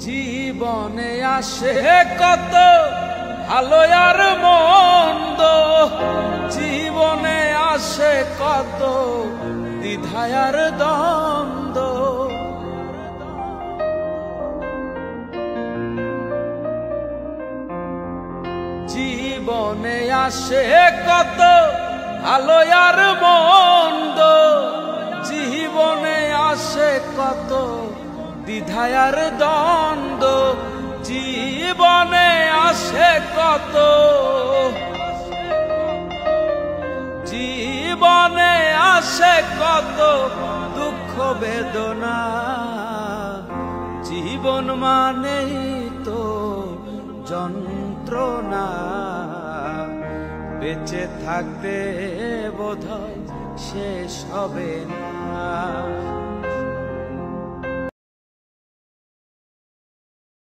জীবনে আসে কত ভালো আর মন্দ, জীবনে আসে কত দ্বিধা আর দ্বন্দ্ব। জীবনে আসে কত ভালো আর মন্দ, জীবনে আসে কত দ্বিধা আর দ্বন্দ্ব। জীবনে আসে কত, জীবনে আসে কত দুঃখ বেদনা। জীবন মানেই তো যন্ত্রণা, বেঁচে থাকতে বোধহয় শেষ হবে না।